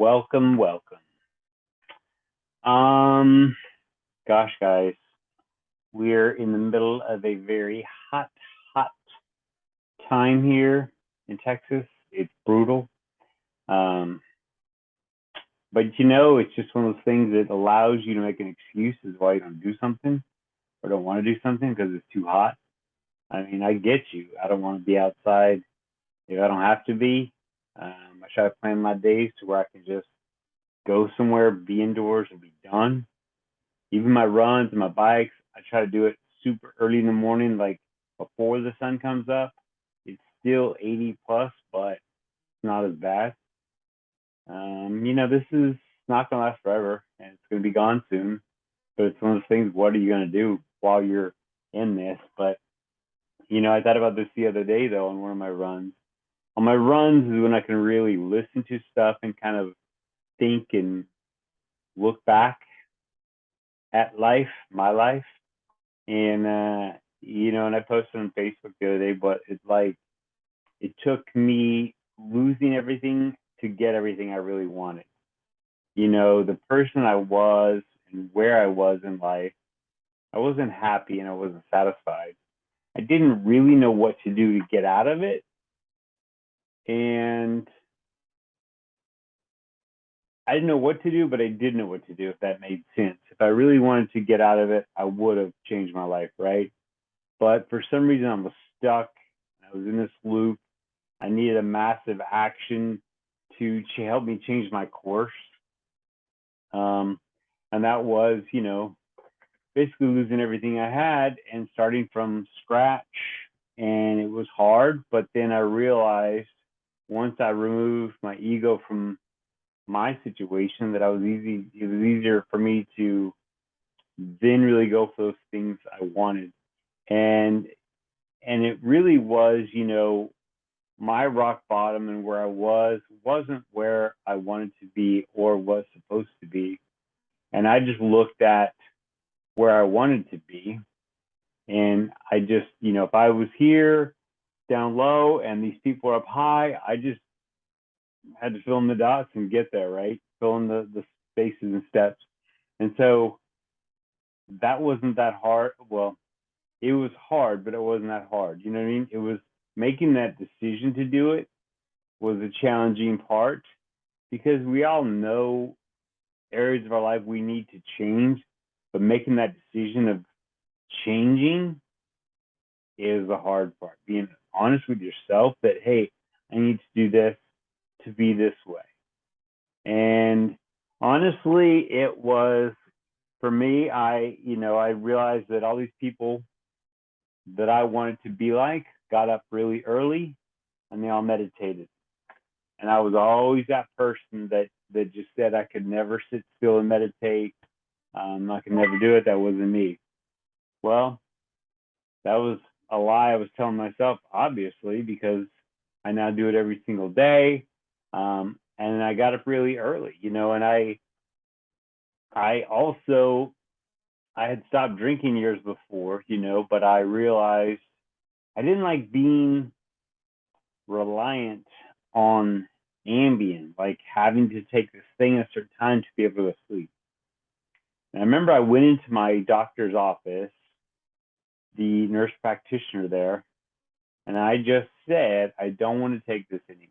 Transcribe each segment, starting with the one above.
Welcome, welcome. Um, Gosh, guys, we're in the middle of a very hot time here in Texas. It's brutal. Um, but it's just one of those things that allows you to make an excuse as why you don't do something or don't want to do something because it's too hot. I mean, I get you. I don't want to be outside if I don't have to be. I try to plan my days to where I can just go somewhere, be indoors, and be done. Even my runs and my bikes, I try to do it super early in the morning, like before the sun comes up. It's still 80 plus, but it's not as bad. This is not going to last forever and it's going to be gone soon. But it's one of those things, what are you going to do while you're in this? But, I thought about this the other day, though, on one of my runs. On my runs is when I can really listen to stuff and kind of think and look back at life, my life. And and I posted on Facebook the other day, but it's like it took me losing everything to get everything I really wanted. The person I was and where I was in life, I wasn't happy and I wasn't satisfied. I didn't really know what to do to get out of it. And I didn't know what to do, but I did know what to do, if that made sense. If I really wanted to get out of it, I would have changed my life, right? But for some reason, I was stuck. I was in this loop. I needed a massive action to help me change my course. And that was, basically losing everything I had and starting from scratch. And it was hard, but then I realized once I removed my ego from my situation that it was easier for me to then really go for those things I wanted. And it really was, my rock bottom and where I wasn't where I wanted to be or was supposed to be. And I just looked at where I wanted to be. And I just, if I was here down low and these people are up high, I just had to fill in the dots and get there, right? Fill in the spaces and steps. And so that wasn't that hard. Well, it was hard, but it wasn't that hard. You know what I mean? It was making that decision to do it was a challenging part because we all know areas of our life we need to change, but making that decision of changing is the hard part. Being honest with yourself that, hey, I need to do this to be this way. And honestly, it was for me, I realized that all these people that I wanted to be like got up really early and they all meditated. And I was always that person that just said I could never sit still and meditate. I could never do it. That wasn't me. Well, that was a lie I was telling myself, obviously, because I now do it every single day. And I got up really early, and I also I had stopped drinking years before, but I realized I didn't like being reliant on Ambien, like having to take this thing at a certain time to be able to sleep. And I remember I went into my doctor's office, the nurse practitioner there, and I just said, I don't want to take this anymore.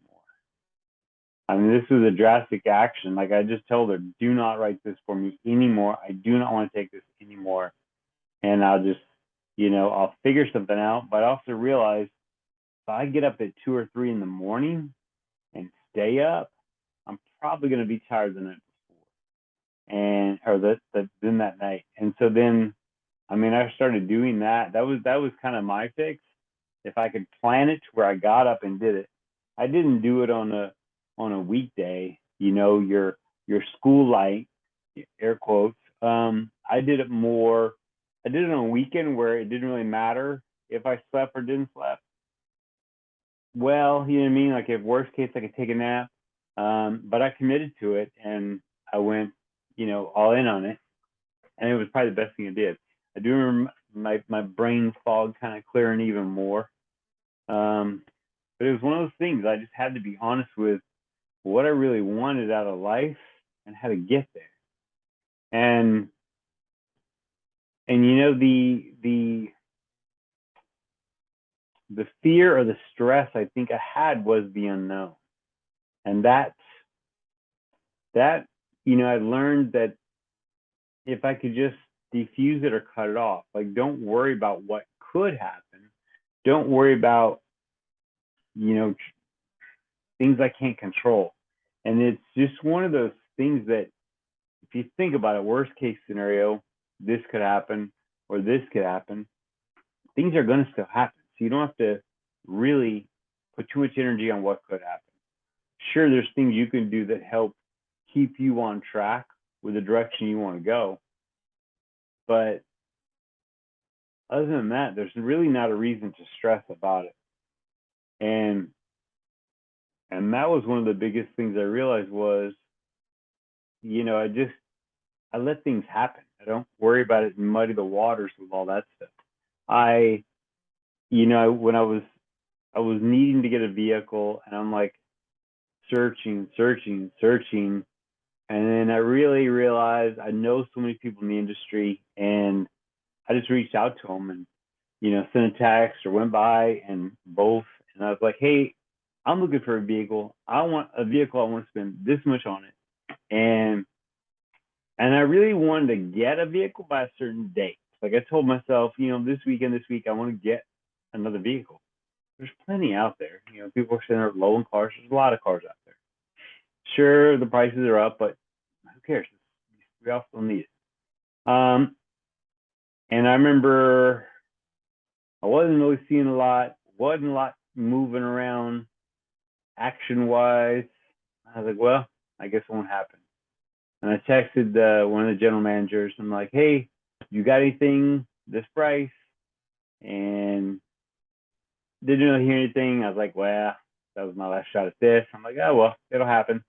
I mean, this was a drastic action. Like I just told her, do not write this for me anymore. I do not want to take this anymore. And I'll just, I'll figure something out. But I also realized if I get up at 2 or 3 in the morning and stay up, I'm probably going to be tired the night before, and or then that night. And so then, I mean, I started doing that. That was kind of my fix. If I could plan it to where I got up and did it, I didn't do it on a weekday. Your school light, air quotes. I did it more. I did it on a weekend where it didn't really matter if I slept or didn't sleep. Well, you know what I mean? Like if worst case I could take a nap. But I committed to it and I went, all in on it. And it was probably the best thing I did. I do remember my brain fog kind of clearing even more. But it was one of those things I just had to be honest with what I really wanted out of life and how to get there. And the fear or the stress I think I had was the unknown. And that I learned that if I could just defuse it or cut it off, like don't worry about what could happen. Don't worry about, things I can't control. And it's just one of those things that if you think about it, worst case scenario, this could happen or this could happen. Things are going to still happen. So you don't have to really put too much energy on what could happen. Sure, there's things you can do that help keep you on track with the direction you want to go. But other than that, there's really not a reason to stress about it. And that was one of the biggest things I realized was, I let things happen. I don't worry about it and muddy the waters with all that stuff. When I was needing to get a vehicle and I'm like searching, and then I really realized I know so many people in the industry, and I just reached out to them and, sent a text or went by and both. And I was like, hey, I'm looking for a vehicle. I want a vehicle. I want to spend this much on it. And I really wanted to get a vehicle by a certain date. Like I told myself, this week, I want to get another vehicle. There's plenty out there. People are saying they're low in cars. There's a lot of cars out there. Sure, the prices are up, but who cares? We all still need it. And I remember I wasn't really seeing wasn't a lot moving around action-wise. I was like, well, I guess it won't happen. And I texted one of the general managers. I'm like, hey, you got anything this price? And didn't really hear anything. I was like, well, that was my last shot at this. I'm like, oh, well, it'll happen.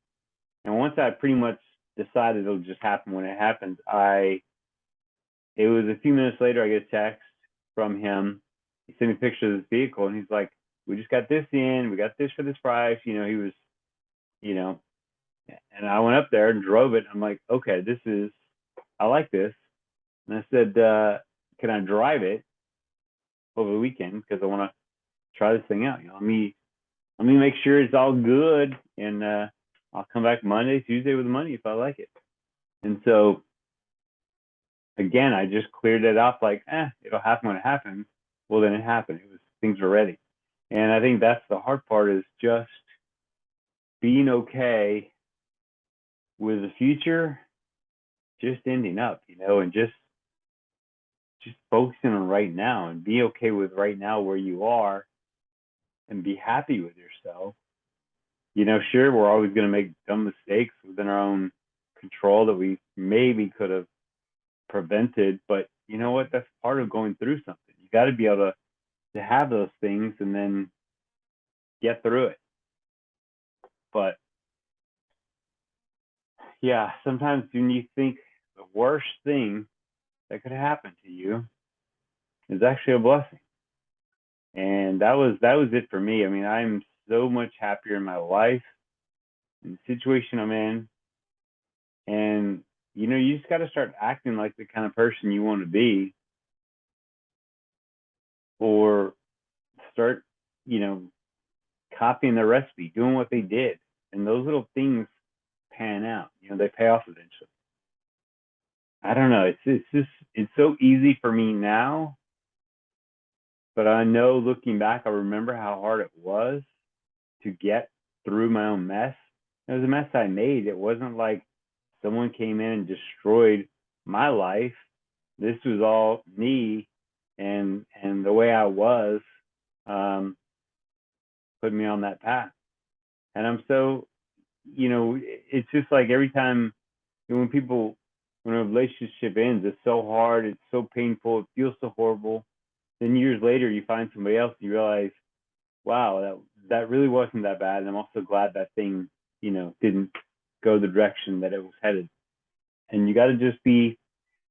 And once I pretty much decided it'll just happen when it happens, it was a few minutes later, I get a text from him. He sent me pictures of this vehicle, and he's like, we just got this in. We got this for this price. He was, and I went up there and drove it. I'm like, okay, I like this. And I said, can I drive it over the weekend? Because I want to try this thing out. Let me make sure it's all good. And I'll come back Monday, Tuesday with the money if I like it. And so, again, I just cleared it up like, it'll happen when it happens. Well, then it happened. Things were ready. And I think that's the hard part, is just being okay with the future just ending up, and just focusing on right now and be okay with right now where you are and be happy with yourself. Sure, we're always going to make dumb mistakes within our own control that we maybe could have prevented, but you know what? That's part of going through something. You got to be able to have those things and then get through it. But yeah, sometimes when you think the worst thing that could happen to you is actually a blessing. And that was it for me. I mean, I'm so much happier in my life, in the situation I'm in. And, you just got to start acting like the kind of person you want to be, or start, copying the recipe, doing what they did. And those little things pan out, they pay off eventually. I don't know. It's so easy for me now, but I know looking back, I remember how hard it was to get through my own mess. It was a mess I made. It wasn't like someone came in and destroyed my life. This was all me and the way I was, put me on that path. And I'm so, it's just like every time when a relationship ends, it's so hard, it's so painful, it feels so horrible. Then years later, you find somebody else and you realize, wow, that really wasn't that bad. And I'm also glad that thing, didn't go the direction that it was headed. And you got to just be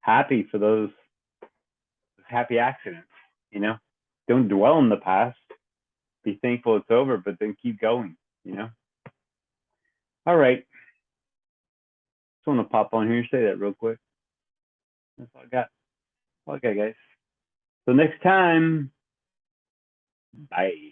happy for those happy accidents, Don't dwell in the past. Be thankful it's over, but then keep going, All right. Just want to pop on here and say that real quick. That's all I got. All I got, guys. So next time, bye.